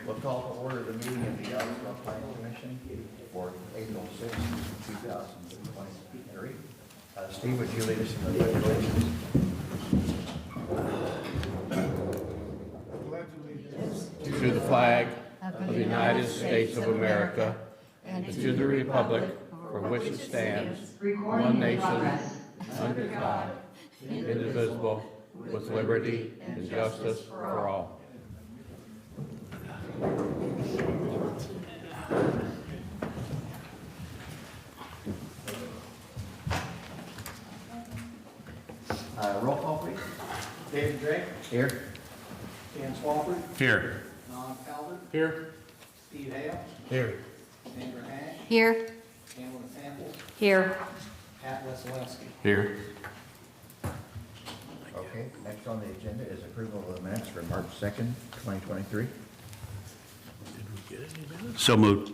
We'll call to order the meeting of the Ellettsville Planning Commission for April 6, 2023. Steve, would you lead us in the pledge of allegiance? To the flag of the United States of America and to the republic for which it stands, one nation, under God, indivisible, with liberty and justice for all. Roll call, please. David Drake, Here. Dan Swafford, Here. Don Calvert, Here. Steve Hale, Here. Sandra Hash, Here. Pamela Sample, Here. Pat Wesolowski. Here. Okay, next on the agenda is approval of the minutes for March 2nd, 2023. So moved.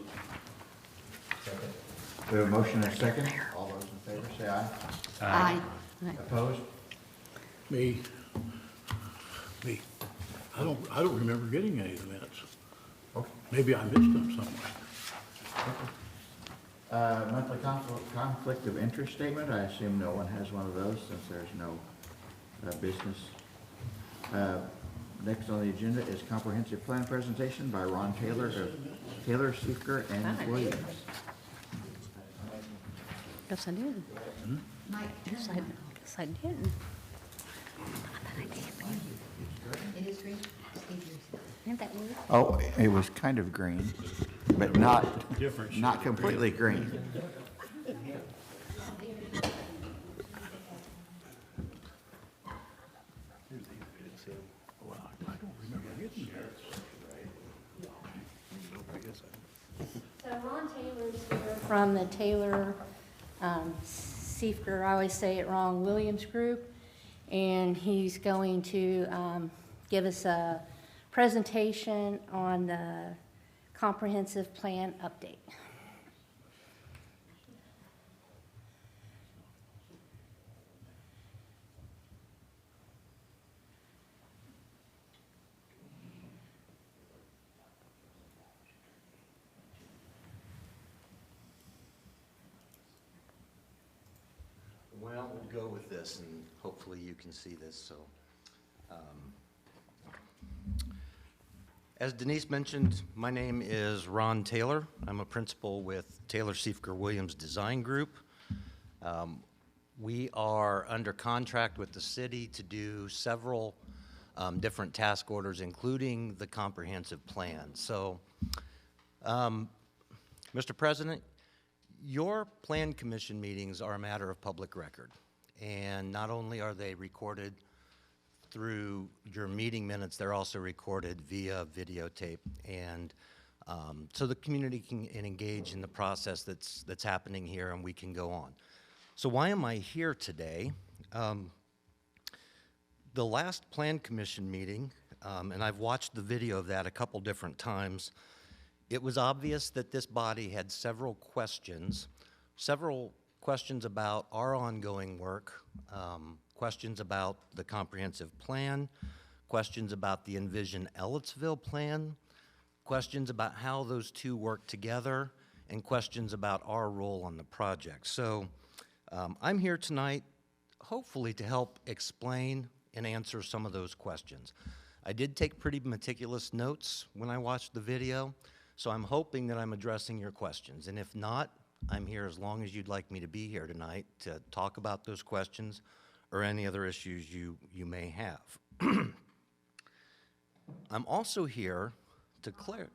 We have a motion and a second. All those in favor say aye. Aye. Opposed? Me. I don't remember getting any of the minutes. Okay. Maybe I missed them somewhere. Monthly conflict of interest statement. I assume no one has one of those since there's no business. Next on the agenda is comprehensive plan presentation by Ron Taylor of Taylor, Seeker, and Williams. Yes, I did. Yes, I did. It is green. Isn't that weird? Oh, it was kind of green, but not Different. not completely green. Well, I don't remember getting minutes. So Ron Taylor's here from the Taylor, Seeker, I always say it wrong, Williams Group. And he's going to give us a presentation on the comprehensive plan update. Well, we'll go with this, and hopefully you can see this. So, as Denise mentioned, my name is Ron Taylor. I'm a principal with Taylor Seeker Williams Design Group. We are under contract with the city to do several different task orders, including the comprehensive plan. So, Mr. President, your plan commission meetings are a matter of public record, and not only are they recorded through your meeting minutes, they're also recorded via videotape, and so the community can engage in the process that's happening here, and we can go on. So why am I here today? The last plan commission meeting, and I've watched the video of that a couple different times, it was obvious that this body had several questions about our ongoing work, questions about the comprehensive plan, questions about the Envision Ellettsville plan, questions about how those two work together, and questions about our role on the project. So I'm here tonight hopefully to help explain and answer some of those questions. I did take pretty meticulous notes when I watched the video, so I'm hoping that I'm addressing your questions. And if not, I'm here as long as you'd like me to be here tonight to talk about those questions or any other issues you may have. I'm also here to clear.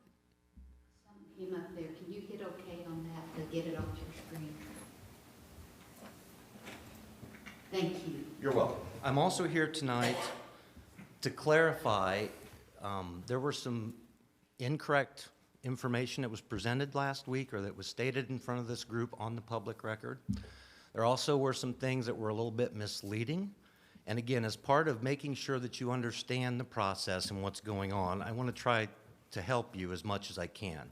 Something came up there. Can you hit OK on that to get it off your screen? Thank you. You're welcome. I'm also here tonight to clarify, there were some incorrect information that was presented last week or that was stated in front of this group on the public record. There also were some things that were a little bit misleading. And again, as part of making sure that you understand the process and what's going on, I want to try to help you as much as I can.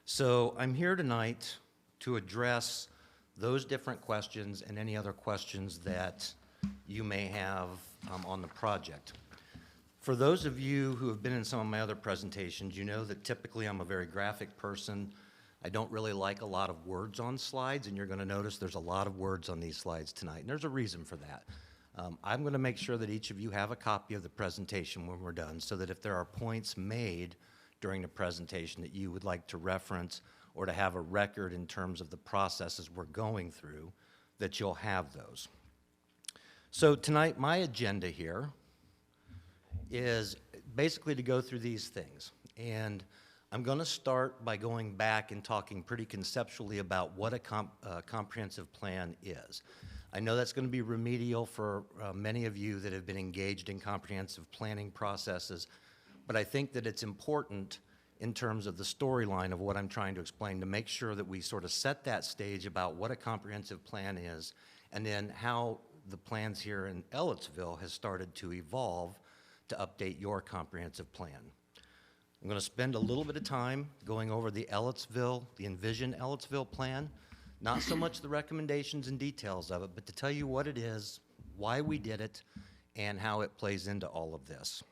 So I'm here tonight to address those different questions and any other questions that you may have on the project. For those of you who have been in some of my other presentations, you know that typically I'm a very graphic person. I don't really like a lot of words on slides, and you're going to notice there's a lot of words on these slides tonight, and there's a reason for that. I'm going to make sure that each of you have a copy of the presentation when we're done, so that if there are points made during the presentation that you would like to reference or to have a record in terms of the processes we're going through, that you'll have those. So tonight, my agenda here is basically to go through these things. And I'm going to start by going back and talking pretty conceptually about what a comprehensive plan is. I know that's going to be remedial for many of you that have been engaged in comprehensive planning processes, but I think that it's important in terms of the storyline of what I'm trying to explain to make sure that we sort of set that stage about what a comprehensive plan is, and then how the plans here in Ellettsville has started to evolve to update your comprehensive plan. I'm going to spend a little bit of time going over the Envision Ellettsville plan, not so much the recommendations and details of it, but to tell you what it is, why we did it, and how it plays into all of this.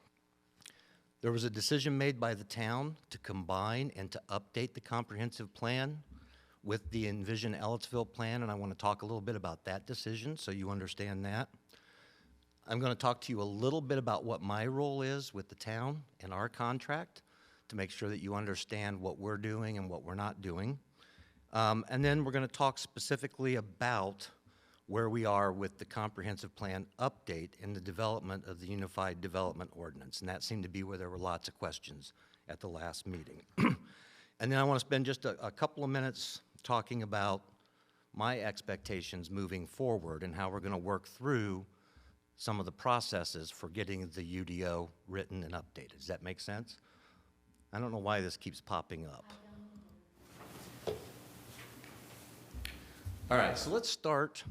There was a decision made by the town to combine and to update the comprehensive plan with the Envision Ellettsville plan, and I want to talk a little bit about that decision so you understand that. I'm going to talk to you a little bit about what my role is with the town and our contract to make sure that you understand what we're doing and what we're not doing. And then we're going to talk specifically about where we are with the comprehensive plan update in the development of the Unified Development Ordinance. And that seemed to be where there were lots of questions at the last meeting. And then I want to spend just a couple of minutes talking about my expectations moving forward and how we're going to work through some of the processes for getting the UDO written and updated. Does that make sense? I don't know why this keeps popping up. All right, so let's start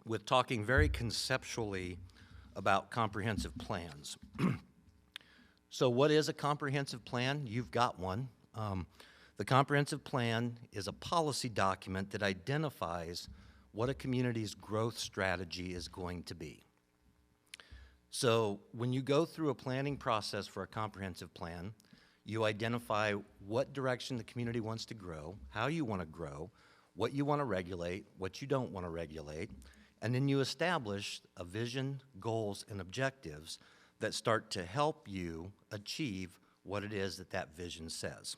with talking very conceptually about comprehensive plans. So what is a comprehensive plan? You've got one. The comprehensive plan is a policy document that identifies what a community's growth strategy is going to be. So when you go through a planning process for a comprehensive plan, you identify what direction the community wants to grow, how you want to grow, what you want to regulate, what you don't want to regulate, and then you establish a vision, goals, and objectives that start to help you achieve what it is that that vision says.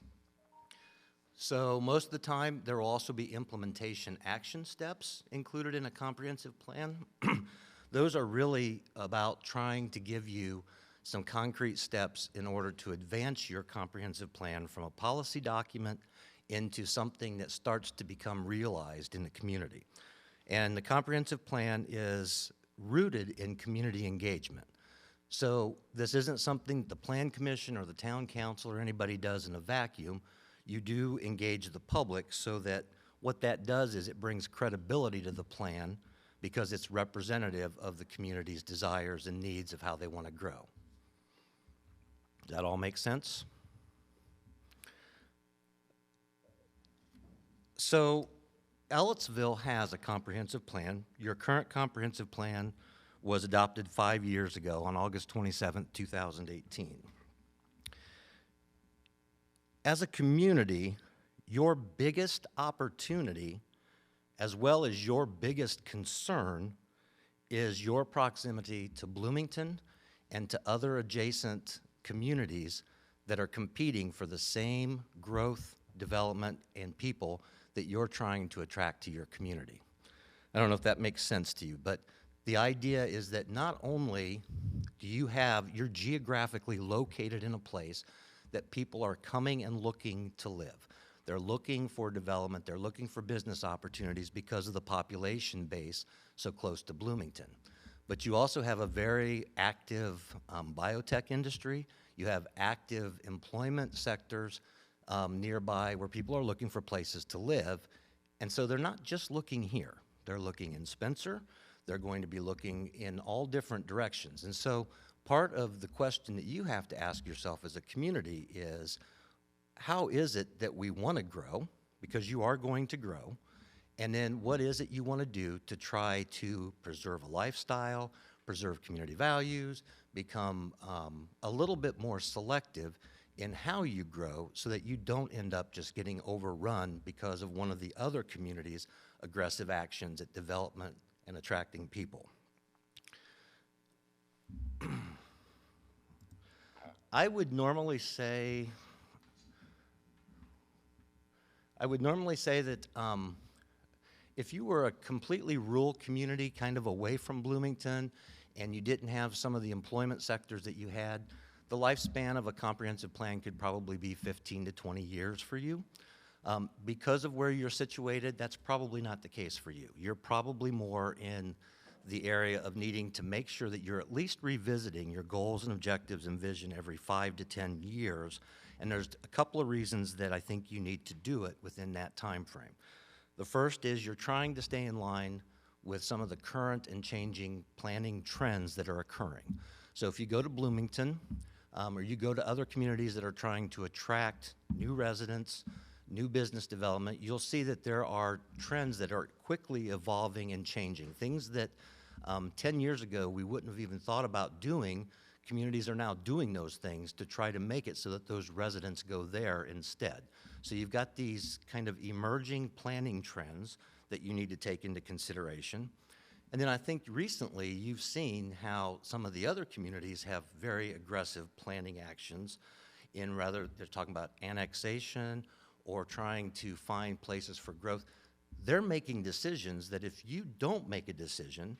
So most of the time, there will also be implementation action steps included in a comprehensive plan. Those are really about trying to give you some concrete steps in order to advance your comprehensive plan from a policy document into something that starts to become realized in the community. And the comprehensive plan is rooted in community engagement. So this isn't something the Plan Commission or the Town Council or anybody does in a vacuum. You do engage the public so that what that does is it brings credibility to the plan because it's representative of the community's desires and needs of how they want to grow. Does that all make sense? So Ellettsville has a comprehensive plan. Your current comprehensive plan was adopted 5 years ago on August 27, 2018. As a community, your biggest opportunity, as well as your biggest concern, is your proximity to Bloomington and to other adjacent communities that are competing for the same growth, development, and people that you're trying to attract to your community. I don't know if that makes sense to you, but the idea is that not only do you're geographically located in a place that people are coming and looking to live. They're looking for development, they're looking for business opportunities because of the population base so close to Bloomington. But you also have a very active biotech industry. You have active employment sectors nearby where people are looking for places to live. And so they're not just looking here. They're looking in Spencer. They're going to be looking in all different directions. And so part of the question that you have to ask yourself as a community is, how is it that we want to grow? Because you are going to grow. And then what is it you want to do to try to preserve a lifestyle, preserve community values, become a little bit more selective in how you grow so that you don't end up just getting overrun because of one of the other communities' aggressive actions at development and attracting people. I would normally say that if you were a completely rural community, kind of away from Bloomington, and you didn't have some of the employment sectors that you had, the lifespan of a comprehensive plan could probably be 15 to 20 years for you. Because of where you're situated, that's probably not the case for you. You're probably more in the area of needing to make sure that you're at least revisiting your goals and objectives and vision every 5 to 10 years. And there's a couple of reasons that I think you need to do it within that time frame. The first is you're trying to stay in line with some of the current and changing planning trends that are occurring. So if you go to Bloomington, or you go to other communities that are trying to attract new residents, new business development, you'll see that there are trends that are quickly evolving and changing. Things that 10 years ago we wouldn't have even thought about doing, communities are now doing those things to try to make it so that those residents go there instead. So you've got these kind of emerging planning trends that you need to take into consideration. And then I think recently you've seen how some of the other communities have very aggressive planning actions in rather, they're talking about annexation or trying to find places for growth. They're making decisions that if you don't make a decision,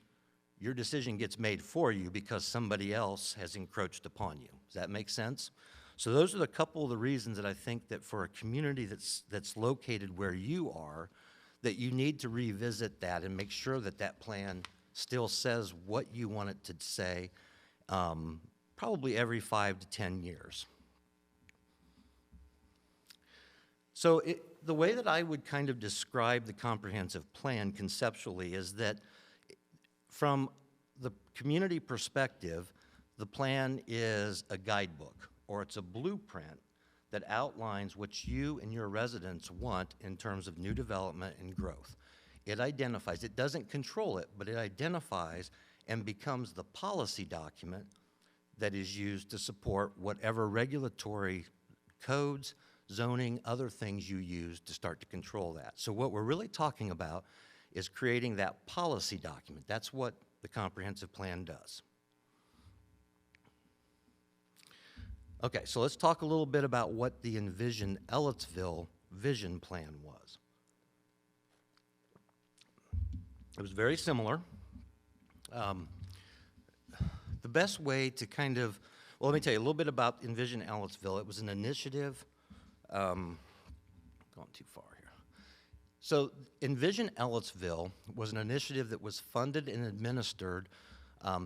your decision gets made for you because somebody else has encroached upon you. Does that make sense? So those are a couple of the reasons that I think that for a community that's located where you are, that you need to revisit that and make sure that that plan still says what you want it to say, probably every 5 to 10 years. So the way that I would kind of describe the comprehensive plan conceptually is that from the community perspective, the plan is a guidebook or it's a blueprint that outlines what you and your residents want in terms of new development and growth. It identifies, it doesn't control it, but it identifies and becomes the policy document that is used to support whatever regulatory codes, zoning, other things you use to start to control that. So what we're really talking about is creating that policy document. That's what the comprehensive plan does. Okay, so let's talk a little bit about what the Envision Ellettsville vision plan was. It was very similar. The best way to kind of, well, let me tell you a little bit about Envision Ellettsville. It was an initiative, going too far here. So Envision Ellettsville was an initiative that was funded and administered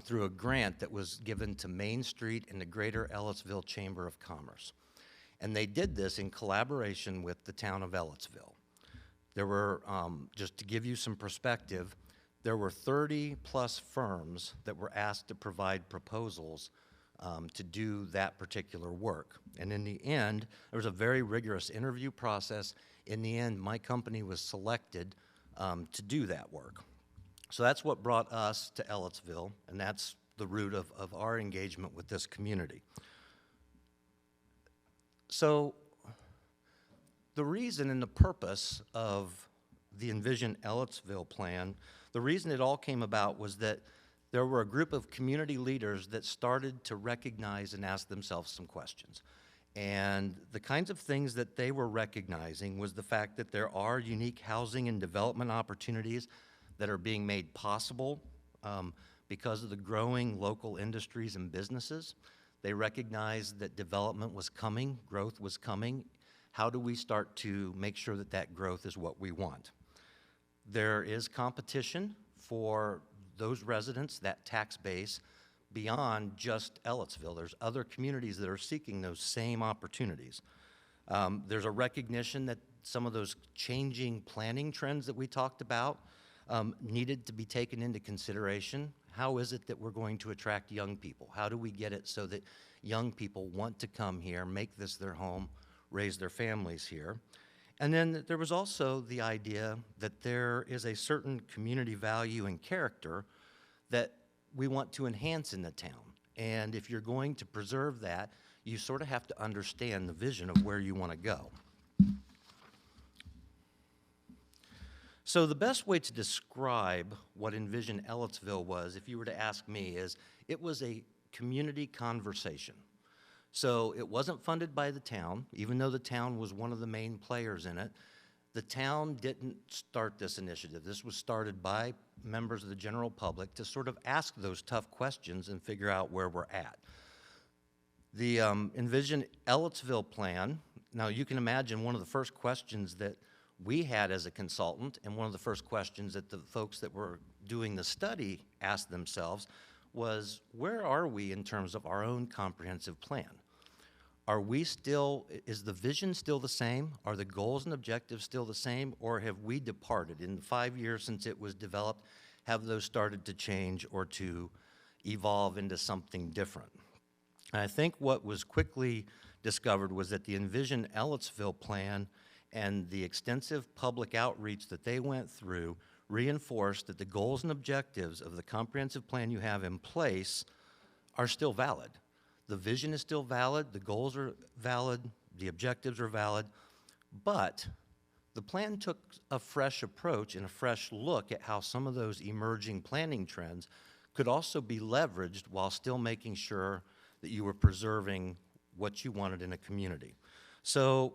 through a grant that was given to Main Street and the Greater Ellettsville Chamber of Commerce. And they did this in collaboration with the town of Ellettsville. There were, just to give you some perspective, there were 30-plus firms that were asked to provide proposals to do that particular work. And in the end, there was a very rigorous interview process. In the end, my company was selected to do that work. So that's what brought us to Ellettsville, and that's the root of our engagement with this community. So the reason and the purpose of the Envision Ellettsville plan, the reason it all came about was that there were a group of community leaders that started to recognize and ask themselves some questions. And the kinds of things that they were recognizing was the fact that there are unique housing and development opportunities that are being made possible because of the growing local industries and businesses. They recognized that development was coming, growth was coming. How do we start to make sure that that growth is what we want? There is competition for those residents, that tax base, beyond just Ellettsville. There's other communities that are seeking those same opportunities. There's a recognition that some of those changing planning trends that we talked about needed to be taken into consideration. How is it that we're going to attract young people? How do we get it so that young people want to come here, make this their home, raise their families here? And then there was also the idea that there is a certain community value and character that we want to enhance in the town. And if you're going to preserve that, you sort of have to understand the vision of where you want to go. So the best way to describe what Envision Ellettsville was, if you were to ask me, is it was a community conversation. So it wasn't funded by the town, even though the town was one of the main players in it. The town didn't start this initiative. This was started by members of the general public to sort of ask those tough questions and figure out where we're at. The Envision Ellettsville plan, now you can imagine one of the first questions that we had as a consultant, and one of the first questions that the folks that were doing the study asked themselves was, where are we in terms of our own comprehensive plan? Are we still, is the vision still the same? Are the goals and objectives still the same? Or have we departed? In the 5 years since it was developed, have those started to change or to evolve into something different? And I think what was quickly discovered was that the Envision Ellettsville plan and the extensive public outreach that they went through reinforced that the goals and objectives of the comprehensive plan you have in place are still valid. The vision is still valid, the goals are valid, the objectives are valid, but the plan took a fresh approach and a fresh look at how some of those emerging planning trends could also be leveraged while still making sure that you were preserving what you wanted in a community. So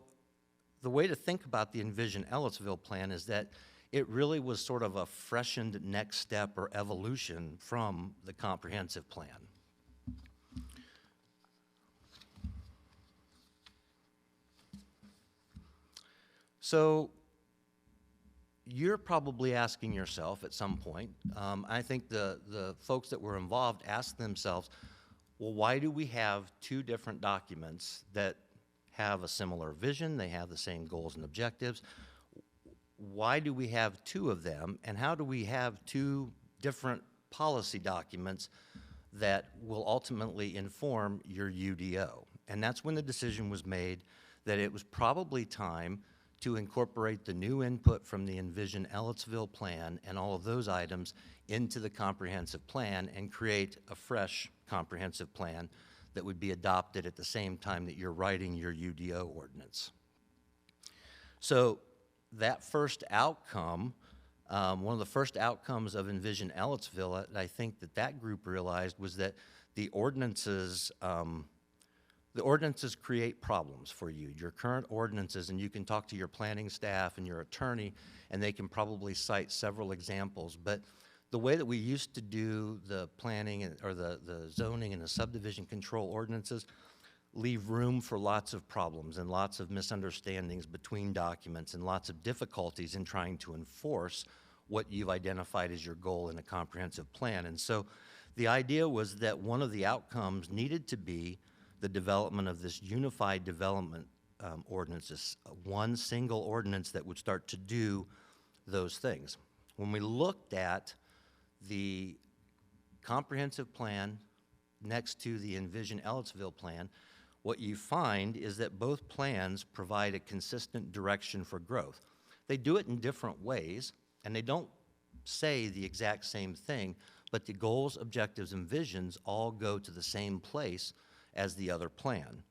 the way to think about the Envision Ellettsville plan is that it really was sort of a freshened next step or evolution from the comprehensive plan. So you're probably asking yourself at some point, I think the folks that were involved asked themselves, well, why do we have two different documents that have a similar vision, they have the same goals and objectives? Why do we have two of them, and how do we have two different policy documents that will ultimately inform your UDO? And that's when the decision was made that it was probably time to incorporate the new input from the Envision Ellettsville plan and all of those items into the comprehensive plan and create a fresh comprehensive plan that would be adopted at the same time that you're writing your UDO ordinance. So that first outcome, one of the first outcomes of Envision Ellettsville, I think that group realized was that the ordinances create problems for you. Your current ordinances, and you can talk to your planning staff and your attorney, and they can probably cite several examples, but the way that we used to do the planning or the zoning and the subdivision control ordinances leave room for lots of problems and lots of misunderstandings between documents and lots of difficulties in trying to enforce what you've identified as your goal in a comprehensive plan. And so the idea was that one of the outcomes needed to be the development of this unified development ordinance, this one single ordinance that would start to do those things. When we looked at the comprehensive plan next to the Envision Ellettsville plan, what you find is that both plans provide a consistent direction for growth. They do it in different ways, and they don't say the exact same thing, but the goals, objectives, and visions all go to the same place as the other plan.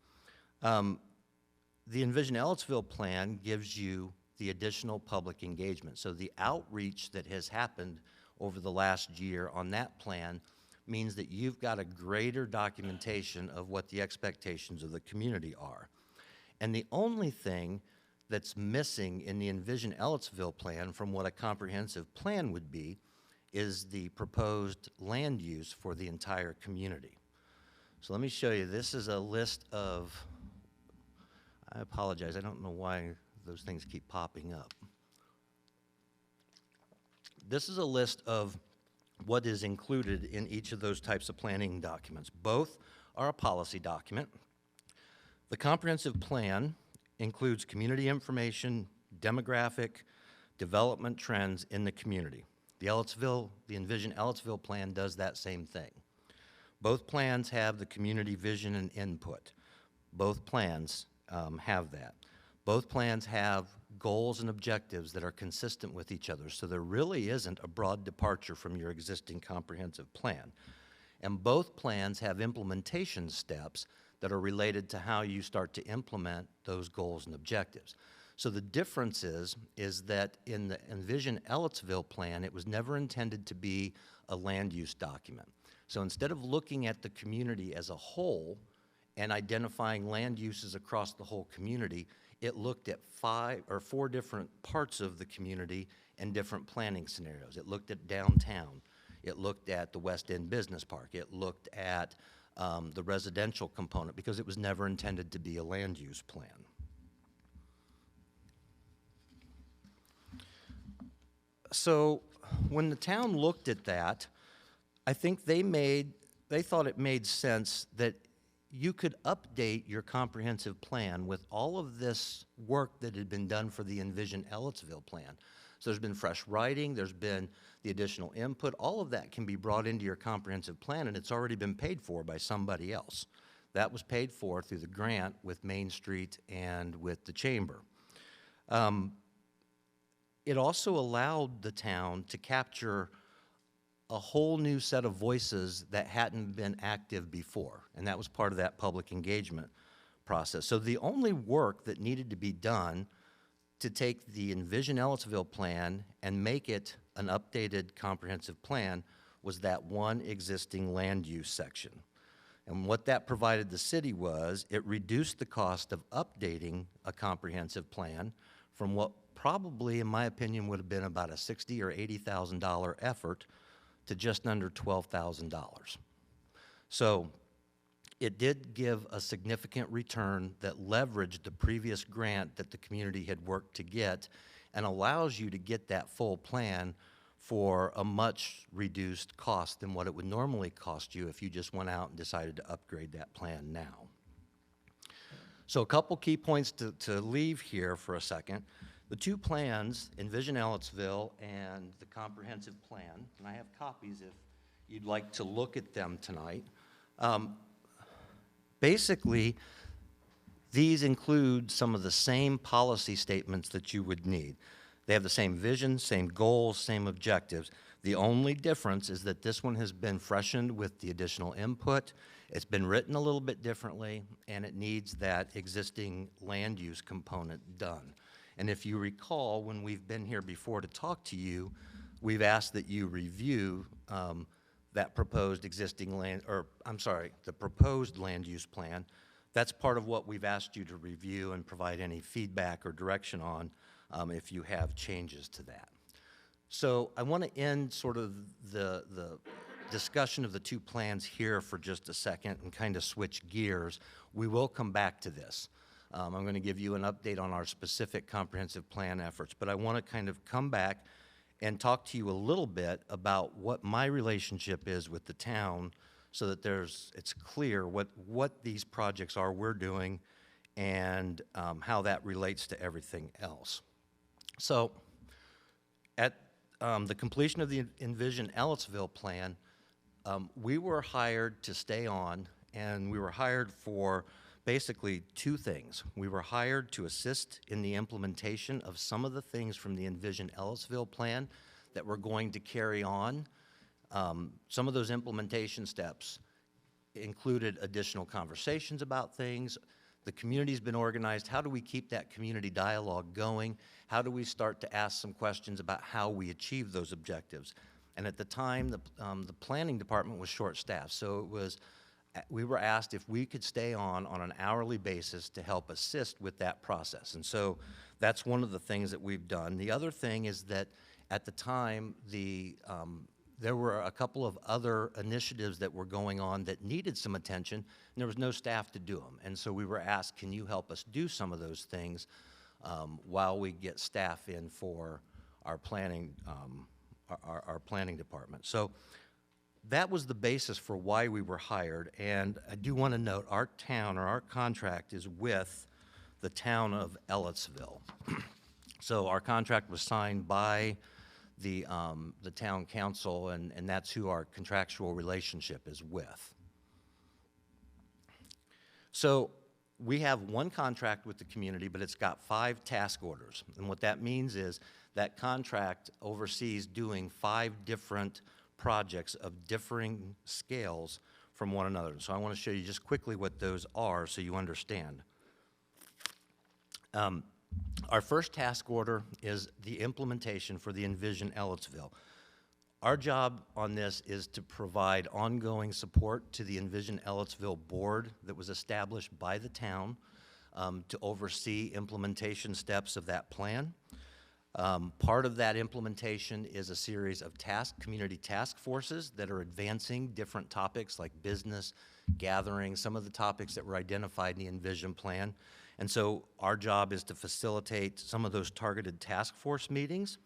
The Envision Ellettsville plan gives you the additional public engagement. So the outreach that has happened over the last year on that plan means that you've got a greater documentation of what the expectations of the community are. And the only thing that's missing in the Envision Ellettsville plan from what a comprehensive plan would be is the proposed land use for the entire community. So let me show you. This is a list of, I apologize, I don't know why those things keep popping up. This is a list of what is included in each of those types of planning documents. Both are a policy document. The comprehensive plan includes community information, demographic, development trends in the community. The Envision Ellettsville plan does that same thing. Both plans have the community vision and input. Both plans have that. Both plans have goals and objectives that are consistent with each other, so there really isn't a broad departure from your existing comprehensive plan. And both plans have implementation steps that are related to how you start to implement those goals and objectives. So the difference is that in the Envision Ellettsville plan, it was never intended to be a land use document. So instead of looking at the community as a whole and identifying land uses across the whole community, it looked at 4 different parts of the community and different planning scenarios. It looked at downtown. It looked at the West End Business Park. It looked at the residential component, because it was never intended to be a land use plan. So when the town looked at that, I think they thought it made sense that you could update your comprehensive plan with all of this work that had been done for the Envision Ellettsville plan. So there's been fresh writing, there's been the additional input, all of that can be brought into your comprehensive plan, and it's already been paid for by somebody else. That was paid for through the grant with Main Street and with the Chamber. It also allowed the town to capture a whole new set of voices that hadn't been active before, and that was part of that public engagement process. So the only work that needed to be done to take the Envision Ellettsville plan and make it an updated comprehensive plan was that one existing land use section. And what that provided the city was, it reduced the cost of updating a comprehensive plan from what probably, in my opinion, would have been about a $60,000 or $80,000 effort to just under $12,000. So it did give a significant return that leveraged the previous grant that the community had worked to get, and allows you to get that full plan for a much reduced cost than what it would normally cost you if you just went out and decided to upgrade that plan now. So a couple key points to leave here for a second. The 2 plans, Envision Ellettsville and the comprehensive plan, and I have copies if you'd like to look at them tonight. Basically, these include some of the same policy statements that you would need. They have the same vision, same goals, same objectives. The only difference is that this one has been freshened with the additional input. It's been written a little bit differently, and it needs that existing land use component done. And if you recall, when we've been here before to talk to you, we've asked that you review that proposed the proposed land use plan. That's part of what we've asked you to review and provide any feedback or direction on if you have changes to that. So I want to end sort of the discussion of the 2 plans here for just a second and kind of switch gears. We will come back to this. I'm going to give you an update on our specific comprehensive plan efforts, but I want to kind of come back and talk to you a little bit about what my relationship is with the town, so that it's clear what these projects are we're doing and how that relates to everything else. So at the completion of the Envision Ellettsville plan, we were hired to stay on, and we were hired for basically 2 things. We were hired to assist in the implementation of some of the things from the Envision Ellettsville plan that we're going to carry on. Some of those implementation steps included additional conversations about things. The community's been organized. How do we keep that community dialogue going? How do we start to ask some questions about how we achieve those objectives? And at the time, the planning department was short-staffed, so we were asked if we could stay on an hourly basis to help assist with that process. And so that's one of the things that we've done. The other thing is that at the time, there were a couple of other initiatives that were going on that needed some attention, and there was no staff to do them. And so we were asked, can you help us do some of those things while we get staff in for our planning, our planning department. So that was the basis for why we were hired. And I do want to note, our town, or our contract, is with the town of Ellettsville. So our contract was signed by the town council, and that's who our contractual relationship is with. So we have one contract with the community, but it's got 5 task orders. And what that means is that contract oversees doing 5 different projects of differing scales from one another. So I want to show you just quickly what those are so you understand. Our first task order is the implementation for the Envision Ellettsville. Our job on this is to provide ongoing support to the Envision Ellettsville board that was established by the town to oversee implementation steps of that plan. Part of that implementation is a series of community task forces that are advancing different topics like business, gathering, some of the topics that were identified in the Envision plan. And so our job is to facilitate some of those targeted task force meetings.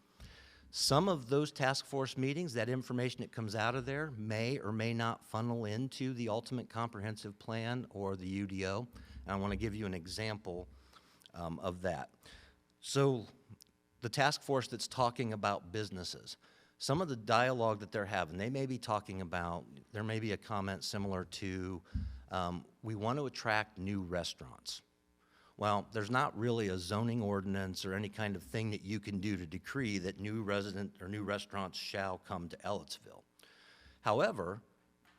Some of those task force meetings, that information that comes out of there may or may not funnel into the ultimate comprehensive plan or the UDO. And I want to give you an example of that. So the task force that's talking about businesses, some of the dialogue that they're having, they may be talking about, there may be a comment similar to, we want to attract new restaurants. Well, there's not really a zoning ordinance or any kind of thing that you can do to decree that new restaurants shall come to Ellettsville. However,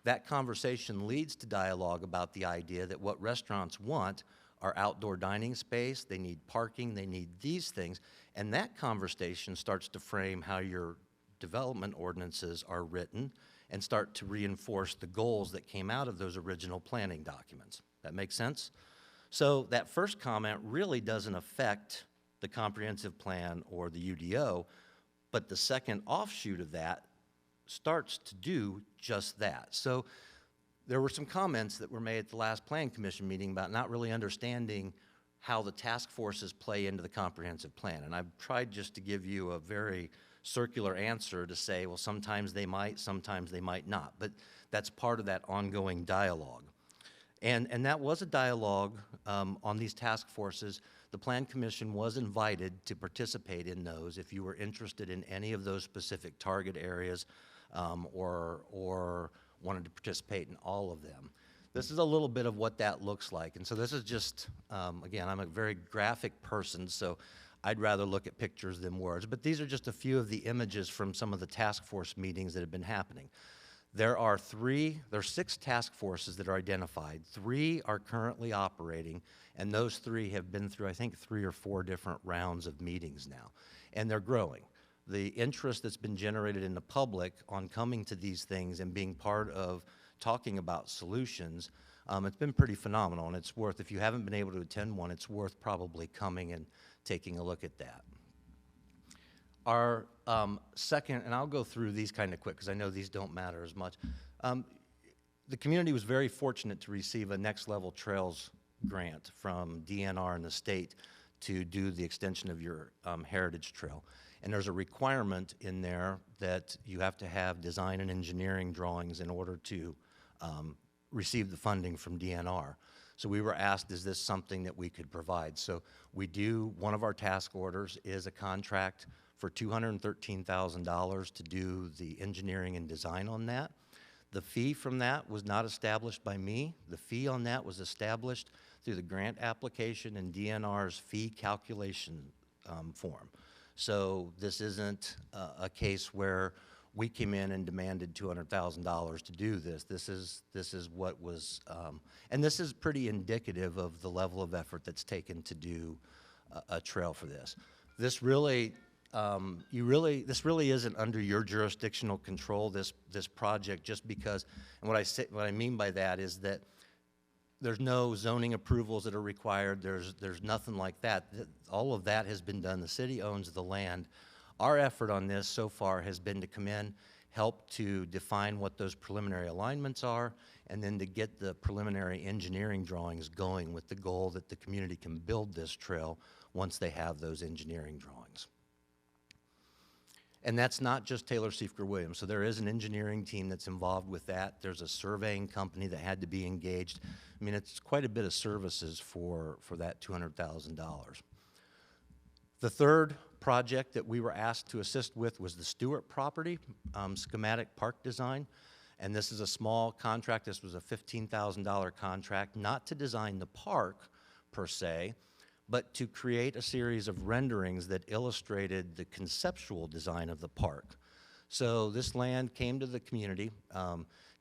that conversation leads to dialogue about the idea that what restaurants want are outdoor dining space, they need parking, they need these things, and that conversation starts to frame how your development ordinances are written and start to reinforce the goals that came out of those original planning documents. That makes sense? So that first comment really doesn't affect the comprehensive plan or the UDO, but the second offshoot of that starts to do just that. So there were some comments that were made at the last Plan Commission meeting about not really understanding how the task forces play into the comprehensive plan. And I've tried just to give you a very circular answer to say, well, sometimes they might not. But that's part of that ongoing dialogue. And that was a dialogue on these task forces. The Plan Commission was invited to participate in those if you were interested in any of those specific target areas or wanted to participate in all of them. This is a little bit of what that looks like. And so this is just, again, I'm a very graphic person, so I'd rather look at pictures than words. But these are just a few of the images from some of the task force meetings that have been happening. There are 6 task forces that are identified. 3 are currently operating, and those 3 have been through, I think, 3 or 4 different rounds of meetings now, and they're growing. The interest that's been generated in the public on coming to these things and being part of talking about solutions, it's been pretty phenomenal, and it's worth, if you haven't been able to attend one, it's worth probably coming and taking a look at that. Our second, and I'll go through these kind of quick because I know these don't matter as much. The community was very fortunate to receive a Next Level Trails grant from DNR and the state to do the extension of your heritage trail. And there's a requirement in there that you have to have design and engineering drawings in order to receive the funding from DNR. So we were asked, is this something that we could provide? So we do, one of our task orders is a contract for $213,000 to do the engineering and design on that. The fee from that was not established by me. The fee on that was established through the grant application and DNR's fee calculation form. So this isn't a case where we came in and demanded $200,000 to do this. This is what was, and this is pretty indicative of the level of effort that's taken to do a trail for this. This really isn't under your jurisdictional control, this project, just because, and what I mean by that is that there's no zoning approvals that are required. There's nothing like that. All of that has been done. The city owns the land. Our effort on this so far has been to come in, help to define what those preliminary alignments are, and then to get the preliminary engineering drawings going with the goal that the community can build this trail once they have those engineering drawings. And that's not just Taylor Siefker Williams. So there is an engineering team that's involved with that. There's a surveying company that had to be engaged. I mean, it's quite a bit of services for that $200,000. The third project that we were asked to assist with was the Stewart property, schematic park design. And this is a small contract. This was a $15,000 contract, not to design the park per se, but to create a series of renderings that illustrated the conceptual design of the park. So this land came to the community,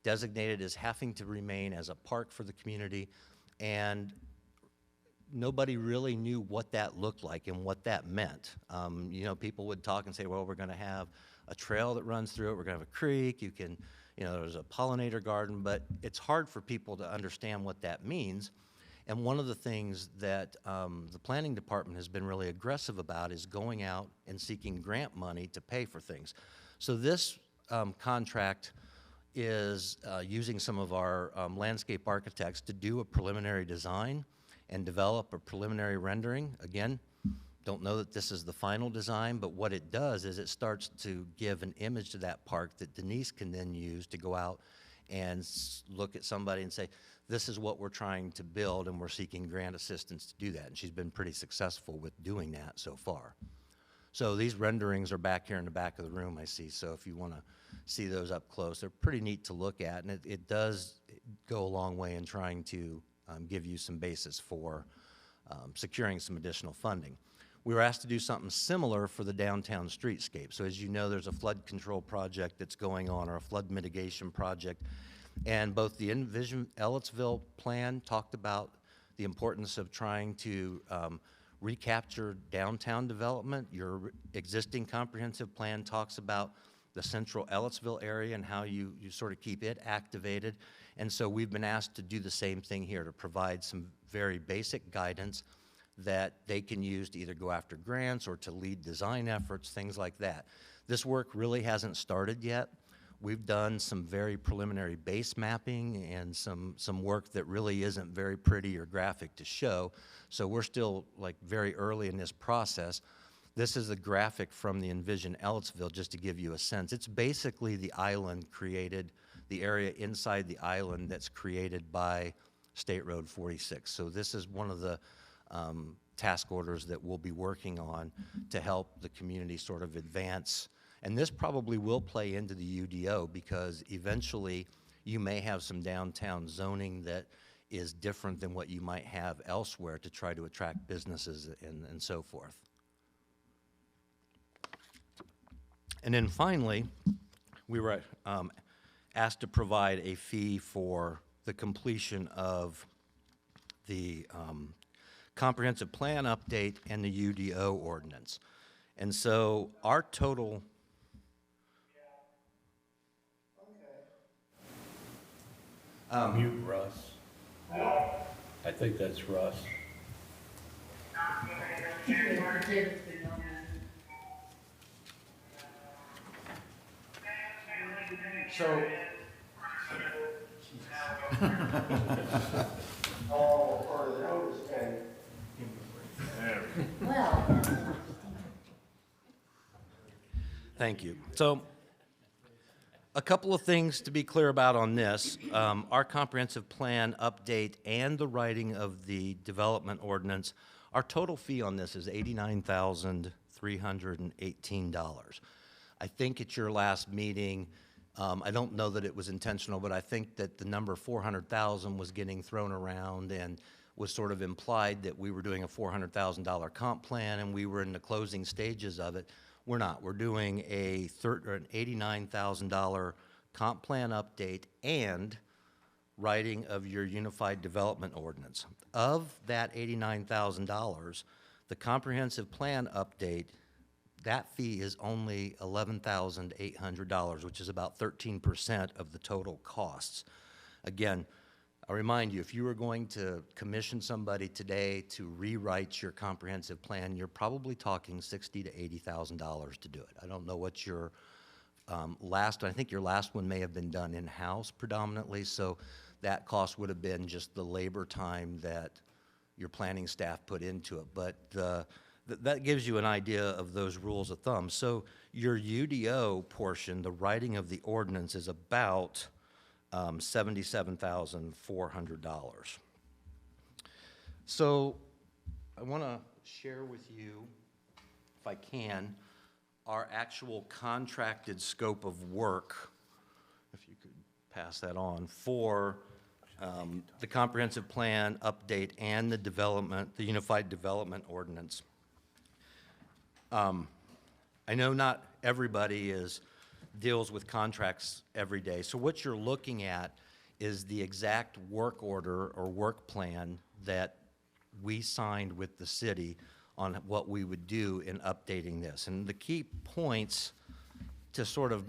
designated as having to remain as a park for the community, and nobody really knew what that looked like and what that meant. You know, people would talk and say, well, we're gonna have a trail that runs through it, we're gonna have a creek, you can, you know, there's a pollinator garden, but it's hard for people to understand what that means. And one of the things that the planning department has been really aggressive about is going out and seeking grant money to pay for things. So this contract is using some of our landscape architects to do a preliminary design and develop a preliminary rendering. Again, don't know that this is the final design, but what it does is it starts to give an image to that park that Denise can then use to go out and look at somebody and say, this is what we're trying to build, and we're seeking grant assistance to do that. And she's been pretty successful with doing that so far. So these renderings are back here in the back of the room, I see. So if you want to see those up close, they're pretty neat to look at, and it does go a long way in trying to give you some basis for securing some additional funding. We were asked to do something similar for the downtown streetscape. So as you know, there's a flood control project that's going on, or a flood mitigation project, and both the Envision Ellettsville plan talked about the importance of trying to recapture downtown development. Your existing comprehensive plan talks about the central Ellettsville area and how you sort of keep it activated. And so we've been asked to do the same thing here, to provide some very basic guidance that they can use to either go after grants or to lead design efforts, things like that. This work really hasn't started yet. We've done some very preliminary base mapping and some work that really isn't very pretty or graphic to show. So we're still like very early in this process. This is a graphic from the Envision Ellettsville, just to give you a sense. It's basically the island created, the area inside the island that's created by State Road 46. So this is one of the task orders that we'll be working on to help the community sort of advance. And this probably will play into the UDO, because eventually you may have some downtown zoning that is different than what you might have elsewhere to try to attract businesses and so forth. And then finally, we were asked to provide a fee for the completion of the comprehensive plan update and the UDO ordinance. And so our total... Mute Russ. I think that's Russ. So, Thank you. So, a couple of things to be clear about on this. Our comprehensive plan update and the writing of the development ordinance, our total fee on this is $89,318. I think at your last meeting, I don't know that it was intentional, but I think that the number 400,000 was getting thrown around and was sort of implied that we were doing a $400,000 comp plan and we were in the closing stages of it. We're not. We're doing an $89,000 comp plan update and writing of your unified development ordinance. Of that $89,000, the comprehensive plan update, that fee is only $11,800, which is about 13% of the total costs. Again, I'll remind you, if you were going to commission somebody today to rewrite your comprehensive plan, you're probably talking $60,000 to $80,000 to do it. I don't know what your last one, I think your last one may have been done in-house predominantly, so that cost would have been just the labor time that your planning staff put into it. But that gives you an idea of those rules of thumb. So your UDO portion, the writing of the ordinance, is about $77,400. So I want to share with you, if I can, our actual contracted scope of work, if you could pass that on, for the comprehensive plan update and the development, the unified development ordinance. I know not everybody is deals with contracts every day. So what you're looking at is the exact work order or work plan that we signed with the city on what we would do in updating this. And the key points to sort of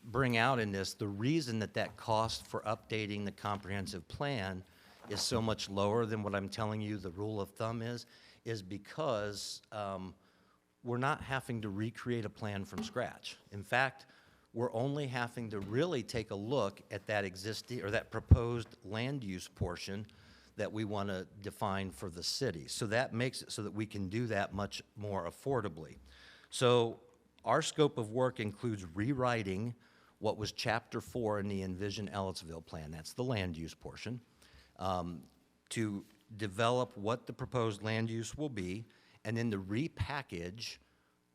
bring out in this, the reason that that cost for updating the comprehensive plan is so much lower than what I'm telling you the rule of thumb is because we're not having to recreate a plan from scratch. In fact, we're only having to really take a look at that existing or that proposed land use portion that we want to define for the city. So that makes it so that we can do that much more affordably. So our scope of work includes rewriting what was Chapter 4 in the Envision Ellettsville plan, that's the land use portion, to develop what the proposed land use will be, and then to repackage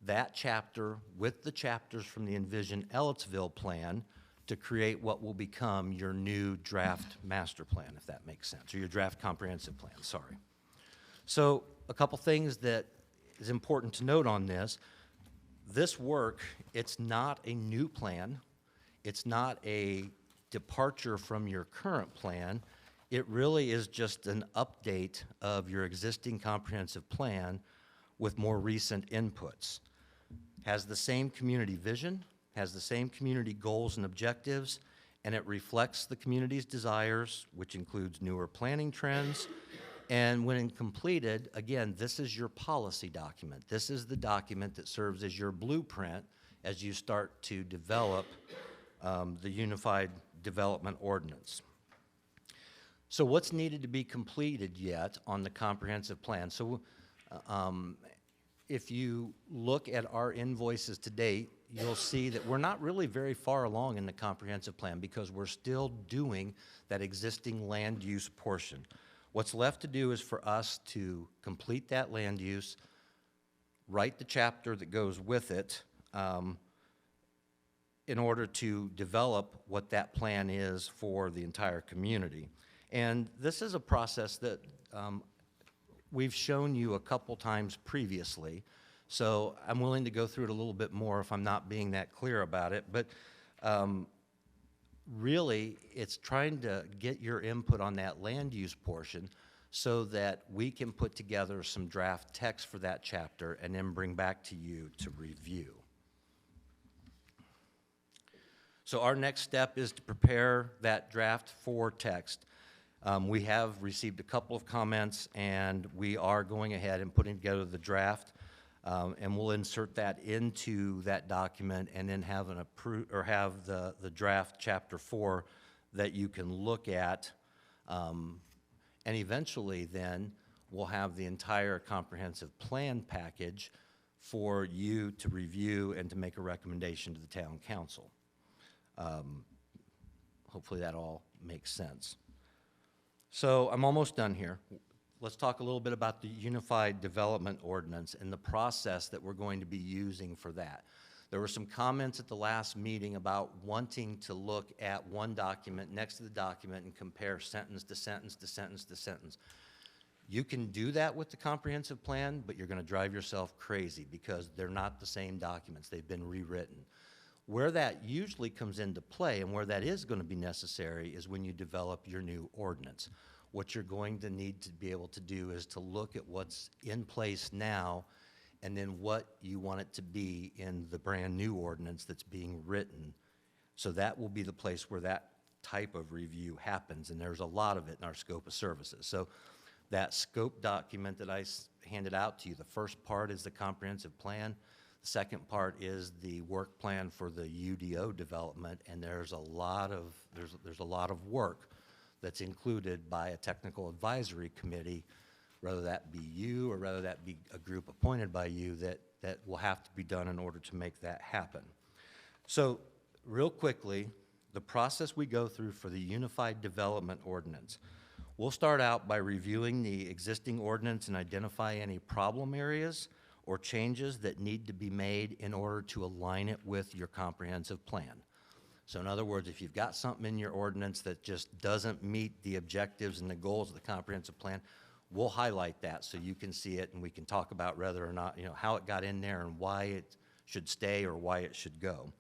that chapter with the chapters from the Envision Ellettsville plan to create what will become your new draft master plan, if that makes sense, or your draft comprehensive plan, sorry. So a couple things that is important to note on this. This work, it's not a new plan. It's not a departure from your current plan. It really is just an update of your existing comprehensive plan with more recent inputs. Has the same community vision, has the same community goals and objectives, and it reflects the community's desires, which includes newer planning trends. And when completed, again, this is your policy document. This is the document that serves as your blueprint as you start to develop the Unified Development Ordinance. So what's needed to be completed yet on the comprehensive plan? So if you look at our invoices to date, you'll see that we're not really very far along in the comprehensive plan because we're still doing that existing land use portion. What's left to do is for us to complete that land use, write the chapter that goes with it, in order to develop what that plan is for the entire community. And this is a process that we've shown you a couple times previously, so I'm willing to go through it a little bit more if I'm not being that clear about it. But really, it's trying to get your input on that land use portion so that we can put together some draft text for that chapter and then bring back to you to review. So our next step is to prepare that draft 4 text. We have received a couple of comments, and we are going ahead and putting together the draft, and we'll insert that into that document and then have the draft chapter 4 that you can look at, and eventually then we'll have the entire comprehensive plan package for you to review and to make a recommendation to the town council. Hopefully that all makes sense. So I'm almost done here. Let's talk a little bit about the Unified Development Ordinance and the process that we're going to be using for that. There were some comments at the last meeting about wanting to look at one document next to the document and compare sentence to sentence to sentence to sentence. You can do that with the comprehensive plan, but you're going to drive yourself crazy because they're not the same documents. They've been rewritten. Where that usually comes into play and where that is going to be necessary is when you develop your new ordinance. What you're going to need to be able to do is to look at what's in place now and then what you want it to be in the brand new ordinance that's being written. So that will be the place where that type of review happens, and there's a lot of it in our scope of services. So that scope document that I handed out to you, the first part is the comprehensive plan. The second part is the work plan for the UDO development, and there's a lot of work that's included by a technical advisory committee, whether that be you or whether that be a group appointed by you, that will have to be done in order to make that happen. So real quickly, the process we go through for the Unified Development Ordinance. We'll start out by reviewing the existing ordinance and identify any problem areas or changes that need to be made in order to align it with your comprehensive plan. So in other words, if you've got something in your ordinance that just doesn't meet the objectives and the goals of the comprehensive plan, we'll highlight that so you can see it and we can talk about whether or not, how it got in there and why it should stay or why it should go.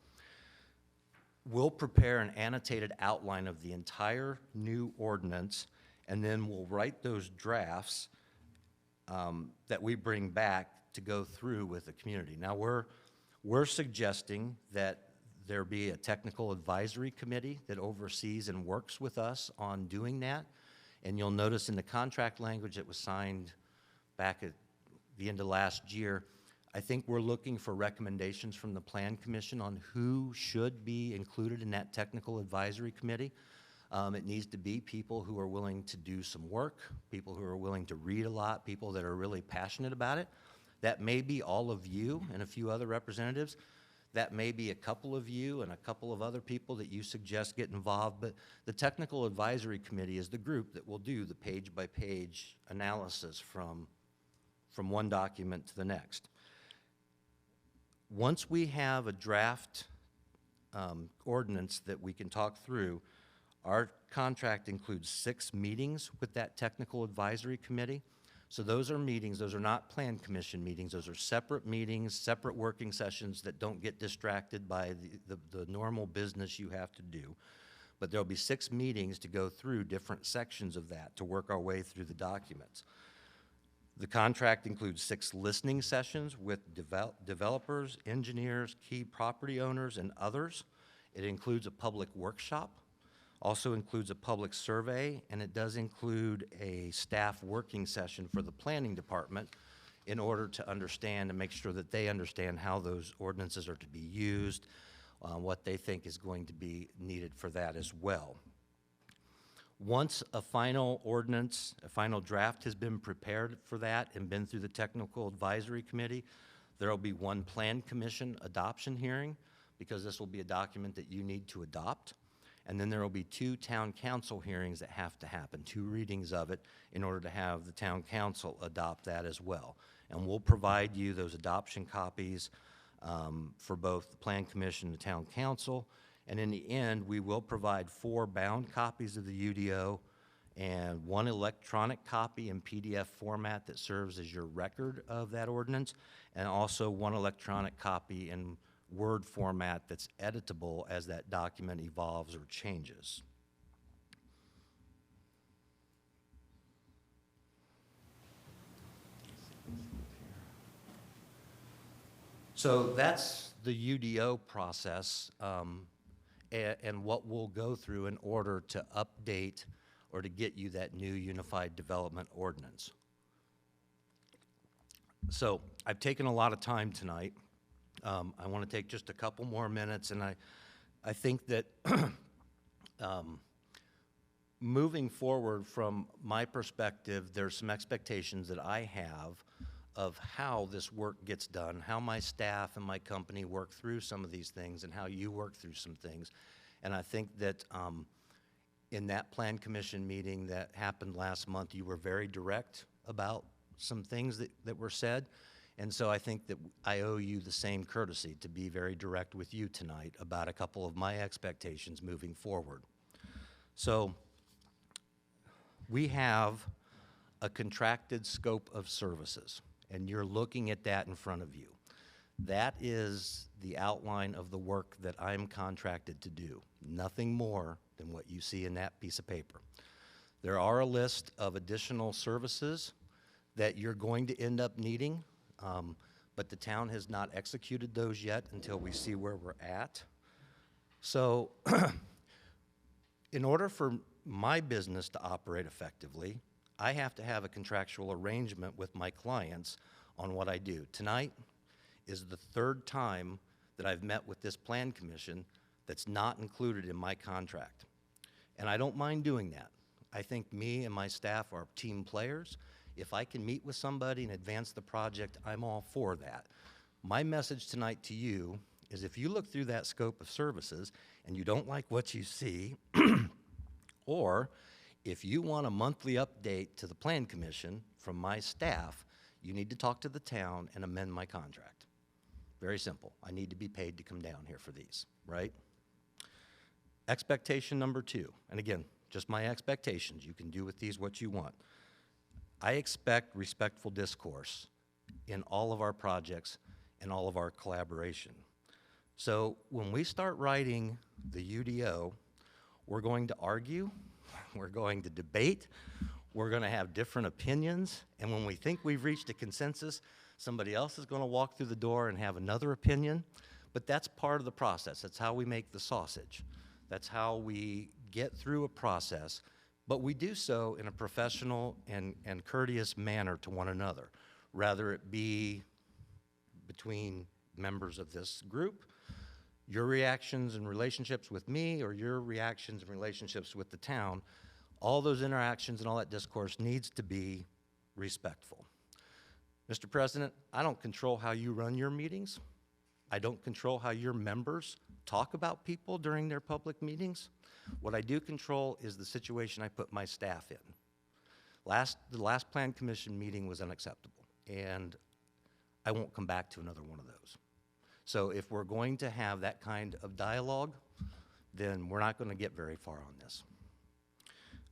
we'll prepare an annotated outline of the entire new ordinance, and then we'll write those drafts that we bring back to go through with the community. Now, we're suggesting that there be a technical advisory committee that oversees and works with us on doing that. And you'll notice in the contract language that was signed back at the end of last year, I think we're looking for recommendations from the Plan Commission on who should be included in that technical advisory committee. It needs to be people who are willing to do some work, people who are willing to read a lot, people that are really passionate about it. That may be all of you and a few other representatives. That may be a couple of you and a couple of other people that you suggest get involved, but the Technical Advisory Committee is the group that will do the page-by-page analysis from one document to the next. Once we have a draft ordinance that we can talk through, our contract includes 6 meetings with that Technical Advisory Committee. So those are meetings, those are not Plan Commission meetings, those are separate meetings, separate working sessions that don't get distracted by the normal business you have to do. But there'll be 6 meetings to go through different sections of that to work our way through the documents. The contract includes 6 listening sessions with developers, engineers, key property owners, and others. It includes a public workshop. Also includes a public survey, and it does include a staff working session for the planning department in order to understand and make sure that they understand how those ordinances are to be used, what they think is going to be needed for that as well. Once a final ordinance, a final draft has been prepared for that and been through the Technical Advisory Committee, there will be one Plan Commission adoption hearing, because this will be a document that you need to adopt. And then there will be 2 town council hearings that have to happen, 2 readings of it in order to have the town council adopt that as well. And we'll provide you those adoption copies for both the Plan Commission and the town council. And in the end, we will provide 4 bound copies of the UDO and 1 electronic copy in PDF format that serves as your record of that ordinance, and also 1 electronic copy in Word format that's editable as that document evolves or changes. So that's the UDO process and what we'll go through in order to update or to get you that new Unified Development Ordinance. So I've taken a lot of time tonight. I want to take just a couple more minutes, and I think that moving forward from my perspective, there's some expectations that I have of how this work gets done, how my staff and my company work through some of these things, and how you work through some things. And I think that in that Plan Commission meeting that happened last month, you were very direct about some things that were said. And so I think that I owe you the same courtesy to be very direct with you tonight about a couple of my expectations moving forward. So we have a contracted scope of services, and you're looking at that in front of you. That is the outline of the work that I'm contracted to do, nothing more than what you see in that piece of paper. There are a list of additional services that you're going to end up needing. But the town has not executed those yet until we see where we're at. So in order for my business to operate effectively, I have to have a contractual arrangement with my clients on what I do. Tonight is the 3rd time that I've met with this Plan Commission that's not included in my contract. And I don't mind doing that. I think me and my staff are team players. If I can meet with somebody and advance the project, I'm all for that. My message tonight to you is if you look through that scope of services and you don't like what you see, or if you want a monthly update to the Plan Commission from my staff, you need to talk to the town and amend my contract. Very simple. I need to be paid to come down here for these, right? Expectation number 2, and again, just my expectations. You can do with these what you want. I expect respectful discourse in all of our projects and all of our collaboration. So when we start writing the UDO, we're going to argue, we're going to debate, we're going to have different opinions, and when we think we've reached a consensus, somebody else is going to walk through the door and have another opinion. But that's part of the process. That's how we make the sausage. That's how we get through a process, but we do so in a professional and courteous manner to one another, rather it be between members of this group, your reactions and relationships with me, or your reactions and relationships with the town. All those interactions and all that discourse needs to be respectful. Mr. President, I don't control how you run your meetings. I don't control how your members talk about people during their public meetings. What I do control is the situation I put my staff in. The last Plan Commission meeting was unacceptable, and I won't come back to another one of those. So if we're going to have that kind of dialogue, then we're not going to get very far on this.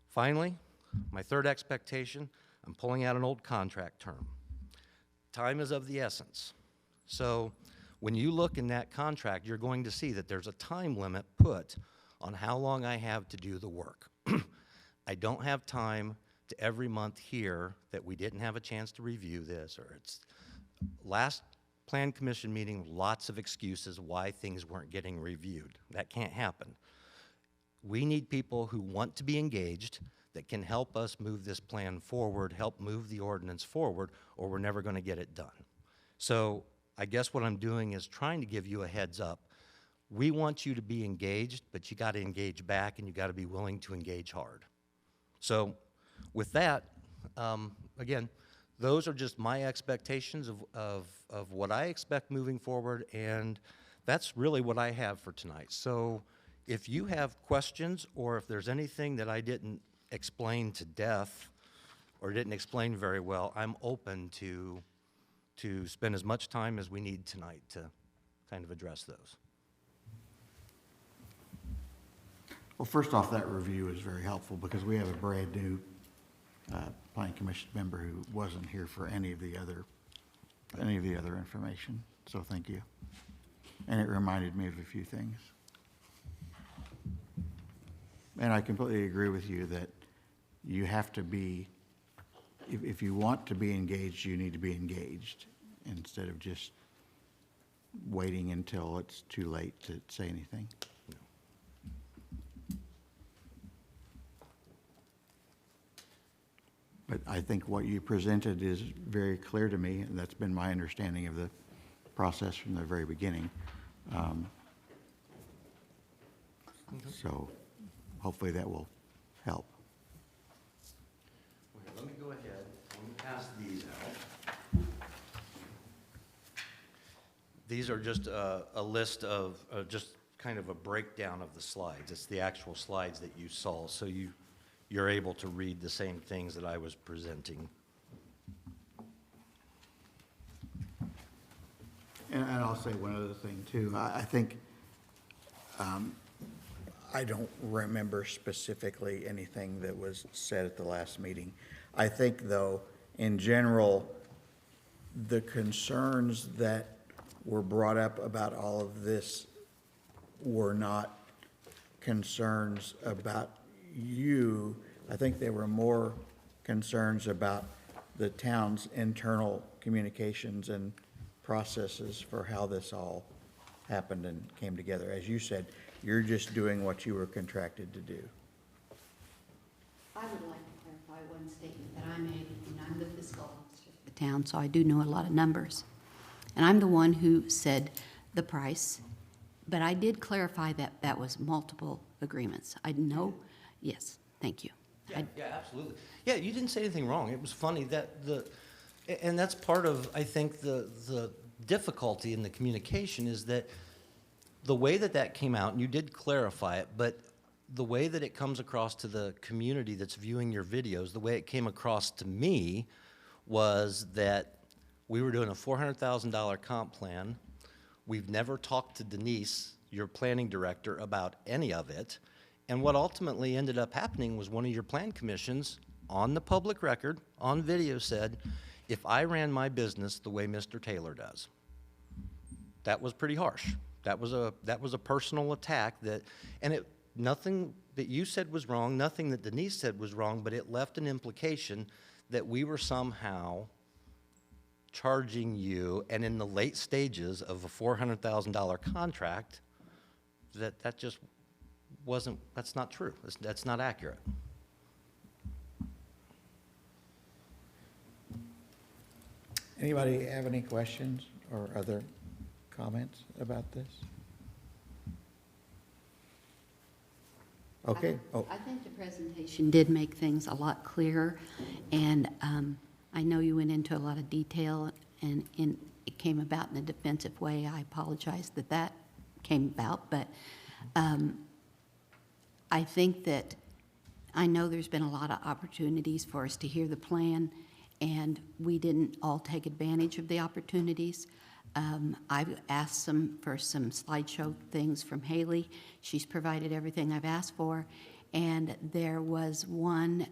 Finally, my third expectation, I'm pulling out an old contract term. Time is of the essence. So when you look in that contract, you're going to see that there's a time limit put on how long I have to do the work. I don't have time to every month hear that we didn't have a chance to review this, or it's last Plan Commission meeting, lots of excuses why things weren't getting reviewed. That can't happen. We need people who want to be engaged, that can help us move this plan forward, help move the ordinance forward, or we're never going to get it done. So I guess what I'm doing is trying to give you a heads up. We want you to be engaged, but you got to engage back, and you got to be willing to engage hard. So with that, again, those are just my expectations of what I expect moving forward, and that's really what I have for tonight. So if you have questions, or if there's anything that I didn't explain to death or didn't explain very well, I'm open to spend as much time as we need tonight to kind of address those. Well, first off, that review is very helpful because we have a brand new Planning Commission member who wasn't here for any of the other information. So thank you. And it reminded me of a few things. And I completely agree with you that you have to be, if you want to be engaged, you need to be engaged instead of just waiting until it's too late to say anything. But I think what you presented is very clear to me, and that's been my understanding of the process from the very beginning. So hopefully that will help. Okay, let me go ahead. I'm going to pass these out. These are just a list of just kind of a breakdown of the slides. It's the actual slides that you saw, so you're able to read the same things that I was presenting. And I'll say one other thing too. I think, I don't remember specifically anything that was said at the last meeting. I think though, in general, the concerns that were brought up about all of this were not concerns about you. I think they were more concerns about the town's internal communications and processes for how this all happened and came together. As you said, you're just doing what you were contracted to do. I would like to clarify one statement that I made, and I'm the fiscal officer of the town, so I do know a lot of numbers. And I'm the one who said the price, but I did clarify that that was multiple agreements. I know, yes, thank you. Yeah, absolutely. Yeah, you didn't say anything wrong. It was funny that and that's part of, I think, the difficulty in the communication is that the way that came out, and you did clarify it, but the way that it comes across to the community that's viewing your videos, the way it came across to me was that we were doing a $400,000 comp plan. We've never talked to Denise, your planning director, about any of it. And what ultimately ended up happening was one of your plan commissions on the public record, on video, said, if I ran my business the way Mr. Taylor does. That was pretty harsh. That was a personal attack and nothing that you said was wrong, nothing that Denise said was wrong, but it left an implication that we were somehow charging you, and in the late stages of a $400,000 contract, that just wasn't, that's not true. That's not accurate. Anybody have any questions or other comments about this? Okay. Oh, I think the presentation did make things a lot clearer, and I know you went into a lot of detail, and it came about in a defensive way. I apologize that that came about, but I think that, I know there's been a lot of opportunities for us to hear the plan, and we didn't all take advantage of the opportunities. I've asked for some slideshow things from Haley. She's provided everything I've asked for. And there was one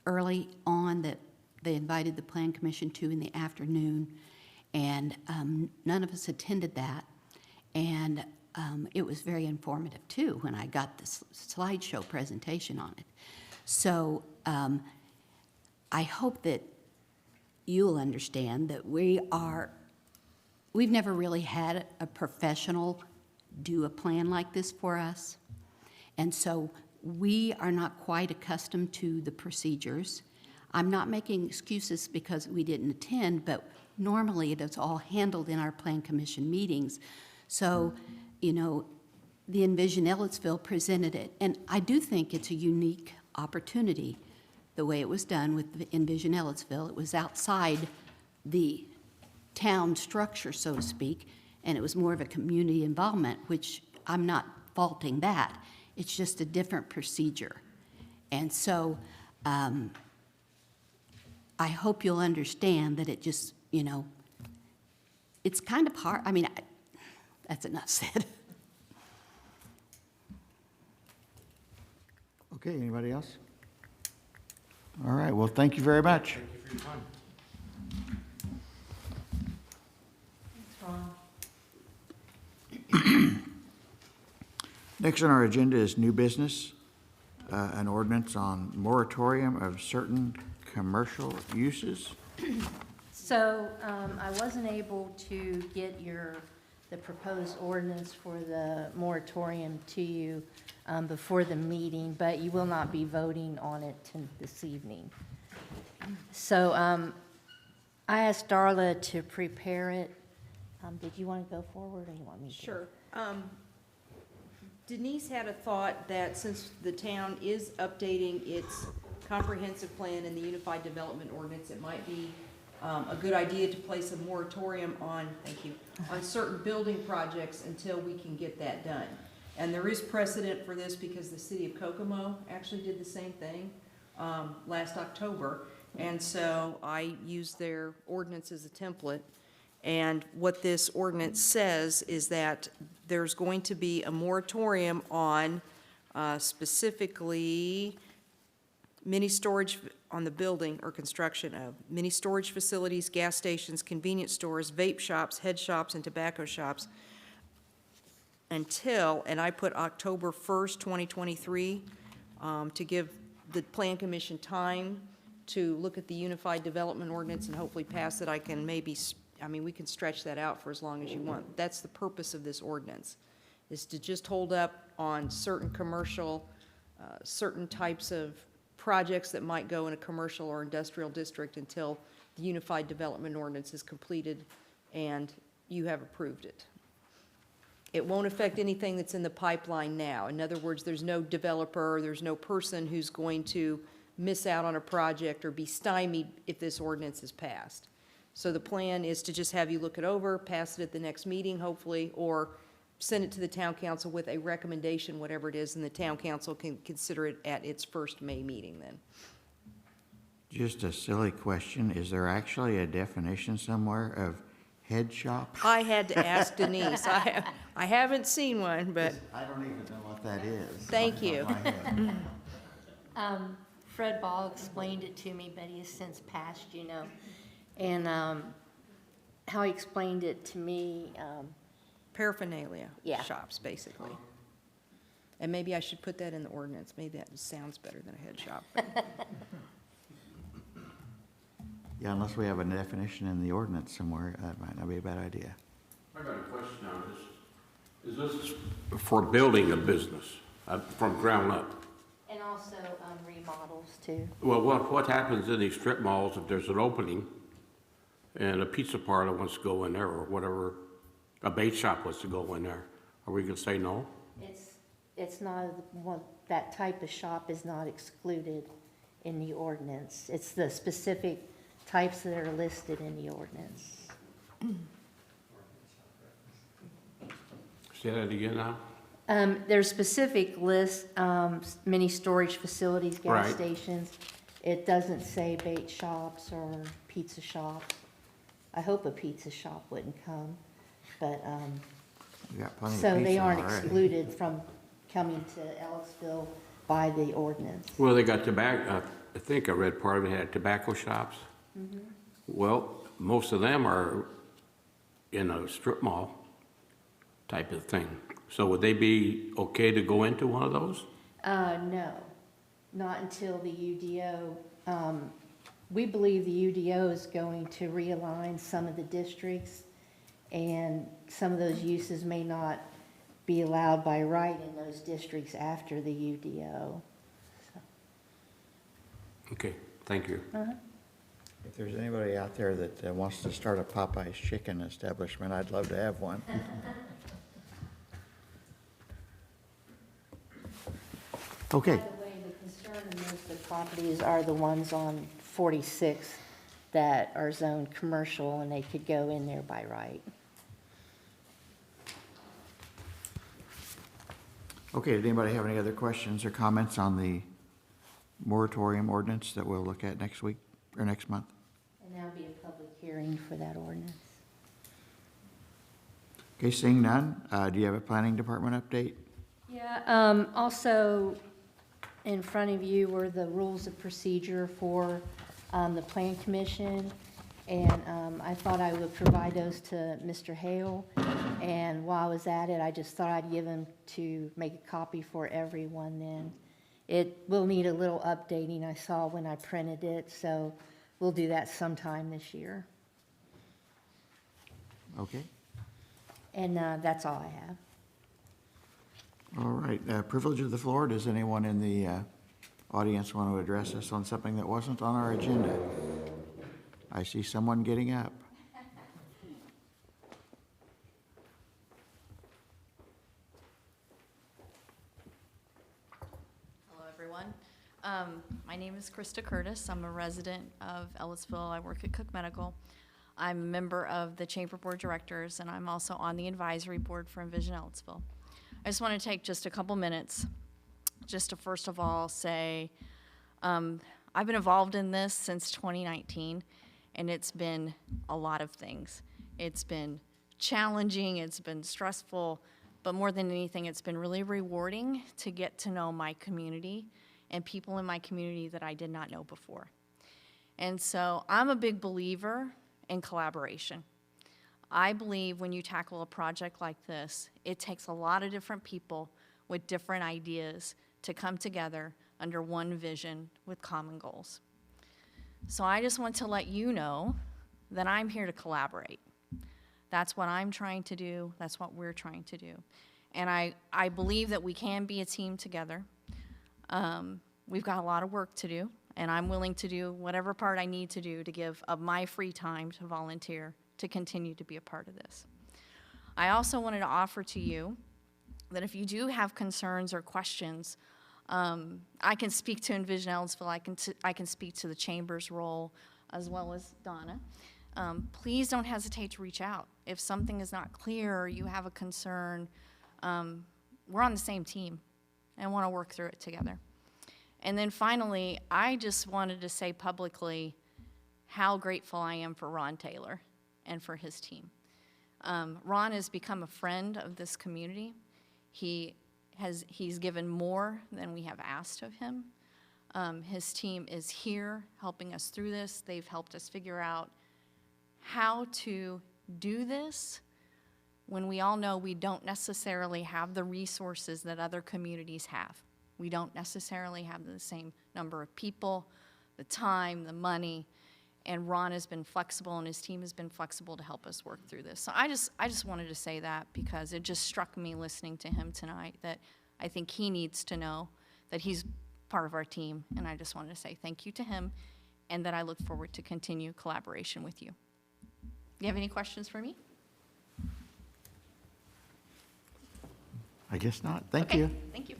early on that they invited the Plan Commission to in the afternoon, and none of us attended that. And it was very informative too when I got the slideshow presentation on it. So I hope that you'll understand that we've never really had a professional do a plan like this for us. And so we are not quite accustomed to the procedures. I'm not making excuses because we didn't attend, but normally it is all handled in our Plan Commission meetings. So, you know, the Envision Ellettsville presented it. And I do think it's a unique opportunity, the way it was done with the Envision Ellettsville. It was outside the town structure, so to speak, and it was more of a community involvement, which I'm not faulting that. It's just a different procedure. And so I hope you'll understand that it just, you know, it's kind of hard. I mean, that's enough said. okay, anybody else? All right, well, thank you very much. Thank you for your time. Next on our agenda is new business, an ordinance on moratorium of certain commercial uses. So I wasn't able to get the proposed ordinance for the moratorium to you before the meeting, but you will not be voting on it this evening. So I asked Darla to prepare it. Did you want to go forward, or you want me to? Sure. Denise had a thought that since the town is updating its comprehensive plan and the Unified Development Ordinance, it might be a good idea to place a moratorium on, thank you, on certain building projects until we can get that done. And there is precedent for this because the city of Kokomo actually did the same thing last October. And so I used their ordinance as a template. And what this ordinance says is that there's going to be a moratorium on specifically mini storage on the building or construction of mini storage facilities, gas stations, convenience stores, vape shops, head shops, and tobacco shops until, and I put October 1st, 2023, to give the Plan Commission time to look at the Unified Development Ordinance and hopefully pass it. I can maybe, I mean, we can stretch that out for as long as you want. That's the purpose of this ordinance, is to just hold up on certain commercial, certain types of projects that might go in a commercial or industrial district until the Unified Development Ordinance is completed and you have approved it. It won't affect anything that's in the pipeline now. In other words, there's no developer, there's no person who's going to miss out on a project or be stymied if this ordinance is passed. So the plan is to just have you look it over, pass it at the next meeting, hopefully, or send it to the town council with a recommendation, whatever it is, and the town council can consider it at its first May meeting then. Just a silly question, is there actually a definition somewhere of head shop? I had to ask Denise. I haven't seen one, but I don't even know what that is. Thank you. off the top of my head. Fred Ball explained it to me, but he has since passed, you know. And how he explained it to me, paraphernalia Yeah. shops, basically. And maybe I should put that in the ordinance. Maybe that sounds better than a head shop. Yeah, unless we have a definition in the ordinance somewhere, that might not be a bad idea. I got a question on this. Is this for building a business from ground up? And also remodels too. Well, what happens in these strip malls if there's an opening and a pizza parlor wants to go in there or whatever, a bait shop wants to go in there? Are we gonna say no? It's not, that type of shop is not excluded in the ordinance. It's the specific types that are listed in the ordinance. Say that again now? There's specific lists, mini storage facilities, gas Right. stations. It doesn't say bait shops or pizza shops. I hope a pizza shop wouldn't come, but, We got plenty of so they pizza aren't already. excluded from coming to Ellettsville by the ordinance. Well, they got tobacco, I think I read part of it had tobacco shops. Well, most of them are in a strip mall type of thing. So would they be okay to go into one of those? No, not until the UDO, we believe the UDO is going to realign some of the districts, and some of those uses may not be allowed by right in those districts after the UDO. Okay, thank you. If there's anybody out there that wants to start a Popeye's chicken establishment, I'd love to have one. Okay. By the way, the concern in most of the properties are the ones on 46 that are zoned commercial, and they could go in there by right. Okay, did anybody have any other questions or comments on the moratorium ordinance that we'll look at next week or next month? And that'll be a public hearing for that ordinance. Okay, seeing none, do you have a planning department update? Yeah, also in front of you were the rules of procedure for the Plan Commission, and I thought I would provide those to Mr. Hale. And while I was at it, I just thought I'd give them to make a copy for everyone then. It will need a little updating, I saw when I printed it, so we'll do that sometime this year. Okay, And that's all I have. all right, privilege of the floor. Does anyone in the audience want to address us on something that wasn't on our agenda? I see someone getting up. Hello, everyone. My name is Krista Curtis. I'm a resident of Ellettsville. I work at Cook Medical. I'm a member of the Chamber Board of Directors, and I'm also on the advisory board for Envision Ellettsville. I just want to take just a couple minutes just to first of all say, I've been involved in this since 2019, and it's been a lot of things. It's been challenging, it's been stressful, but more than anything, it's been really rewarding to get to know my community and people in my community that I did not know before. And so I'm a big believer in collaboration. I believe when you tackle a project like this, it takes a lot of different people with different ideas to come together under one vision with common goals. So I just want to let you know that I'm here to collaborate. That's what I'm trying to do. That's what we're trying to do. And I believe that we can be a team together. We've got a lot of work to do, and I'm willing to do whatever part I need to do to give of my free time to volunteer to continue to be a part of this. I also wanted to offer to you that if you do have concerns or questions, I can speak to Envision Ellettsville. I can speak to the Chamber's role as well as Donna. Please don't hesitate to reach out. If something is not clear or you have a concern, we're on the same team and want to work through it together. And then finally, I just wanted to say publicly how grateful I am for Ron Taylor and for his team. Ron has become a friend of this community. He's given more than we have asked of him. His team is here helping us through this. They've helped us figure out how to do this when we all know we don't necessarily have the resources that other communities have. We don't necessarily have the same number of people, the time, the money, and Ron has been flexible and his team has been flexible to help us work through this. So I just wanted to say that because it just struck me listening to him tonight that I think he needs to know that he's part of our team, and I just wanted to say thank you to him and that I look forward to continue collaboration with you. Do you have any questions for me? I guess not. Thank Okay, you. thank you.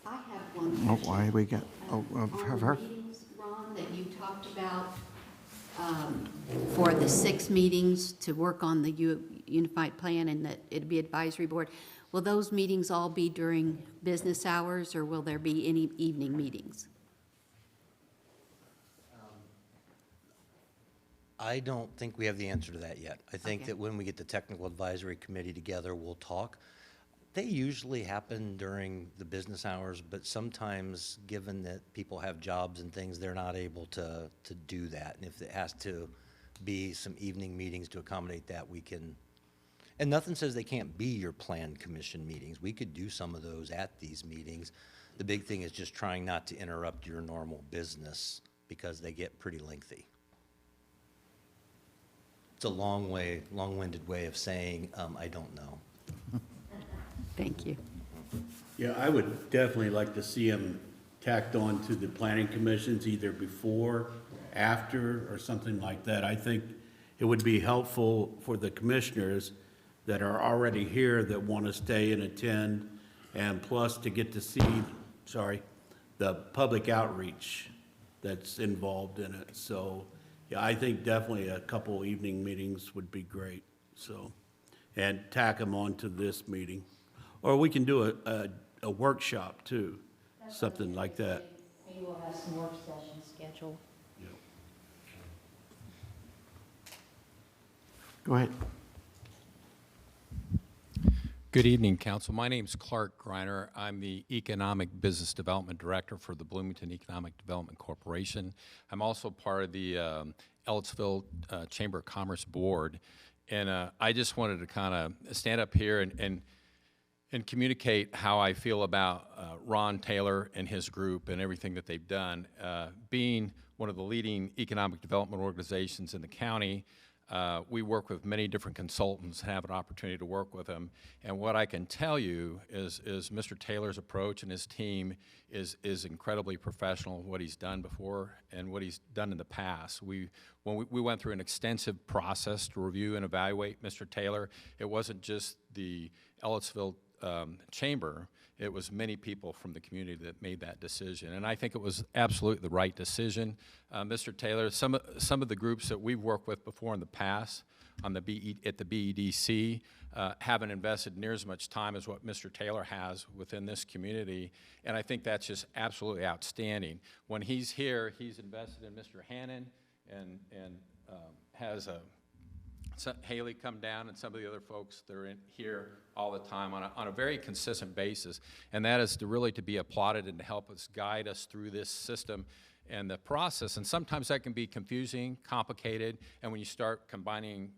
I have one Oh, question. why we got, oh, On have the her. meetings, Ron, that you talked about, for the 6 meetings to work on the unified plan and that it'd be advisory board, will those meetings all be during business hours, or will there be any evening meetings? I don't think we have the answer to that yet. I think Okay. that when we get the technical advisory committee together, we'll talk. They usually happen during the business hours, but sometimes, given that people have jobs and things, they're not able to do that. And if it has to be some evening meetings to accommodate that, we can. And nothing says they can't be your plan commission meetings. We could do some of those at these meetings. The big thing is just trying not to interrupt your normal business because they get pretty lengthy. It's a long-winded way of saying, I don't know. Thank you. Yeah, I would definitely like to see them tacked on to the planning commissions, either before, after, or something like that. I think it would be helpful for the commissioners that are already here that want to stay and attend, and plus to get to see, the public outreach that's involved in it. So, yeah, I think definitely a couple evening meetings would be great, so, and tack them onto this meeting. Or we can do a workshop too, something like that. Maybe we'll have some work sessions scheduled. Go ahead. Good evening, Council. My name's Clark Greiner. I'm the Economic Business Development Director for the Bloomington Economic Development Corporation. I'm also part of the Ellettsville Chamber of Commerce Board. And I just wanted to kind of stand up here and communicate how I feel about Ron Taylor and his group and everything that they've done. Being one of the leading economic development organizations in the county, we work with many different consultants and have an opportunity to work with them. And what I can tell you is Mr. Taylor's approach and his team is incredibly professional, what he's done before and what he's done in the past. When we went through an extensive process to review and evaluate Mr. Taylor, it wasn't just the Ellettsville Chamber, it was many people from the community that made that decision. And I think it was absolutely the right decision. Mr. Taylor, some of the groups that we've worked with before in the past on at the BEDC haven't invested near as much time as what Mr. Taylor has within this community. And I think that's just absolutely outstanding. When he's here, he's invested in Mr. Hannon and has Haley come down and some of the other folks that are in here all the time on a very consistent basis. And that is to be applauded and to help us guide us through this system and the process. And sometimes that can be confusing, complicated, and when you start combining,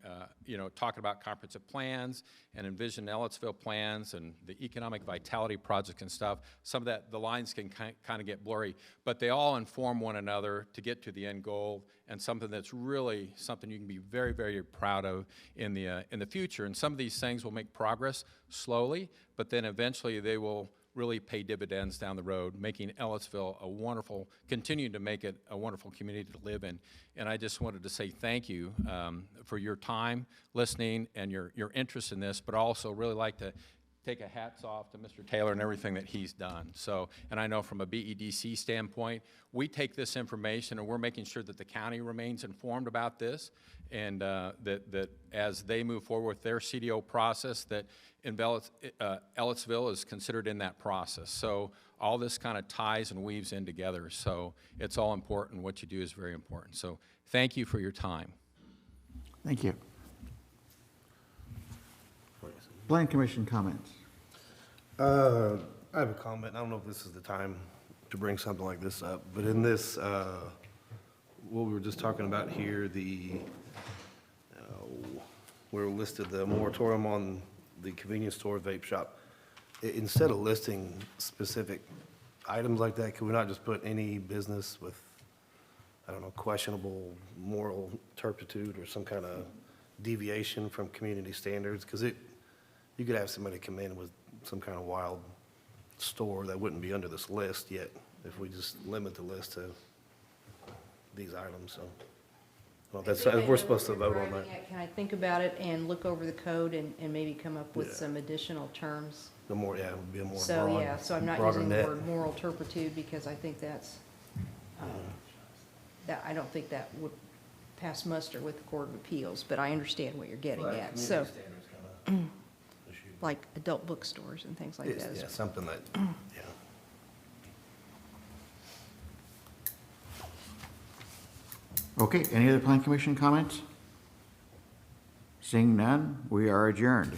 talking about comprehensive plans and envision Ellettsville plans and the economic vitality projects and stuff, some of that, the lines can kind of get blurry, but they all inform one another to get to the end goal and something that's really something you can be very, very proud of in the future. And some of these things will make progress slowly, but then eventually they will really pay dividends down the road, making Ellettsville continuing to make it a wonderful community to live in. And I just wanted to say thank you for your time listening and your interest in this, but also really like to take a hats off to Mr. Taylor and everything that he's done. So, and I know from a BEDC standpoint, we take this information and we're making sure that the county remains informed about this, and that as they move forward with their CDO process, that Ellettsville is considered in that process. So all this kind of ties and weaves in together. So it's all important. What you do is very important. So thank you for your time. Thank you. Plan Commission comments. I have a comment. I don't know if this is the time to bring something like this up, but in this, what we were just talking about here, the where we listed the moratorium on the convenience store vape shop. Instead of listing specific items like that, could we not just put any business with, I don't know, questionable moral turpitude or some kind of deviation from community standards? Because you could have somebody come in with some kind of wild store that wouldn't be under this list yet, if we just limit the list to these items, so. Well, that's, we're supposed to vote on that. Can I think about it and look over the code and maybe come up with Yeah. some additional terms? The more, yeah, it would be a more So, broad, yeah, so I'm not broader using the net. word moral turpitude because I think that's, that, I don't think that would pass muster with the Court of Appeals, but I understand what you're getting Well, at. So, community standards kinda issue. like adult bookstores and things like It's- that. Yeah, something that, yeah. Okay, any other plan commission comments? Seeing none, we are adjourned.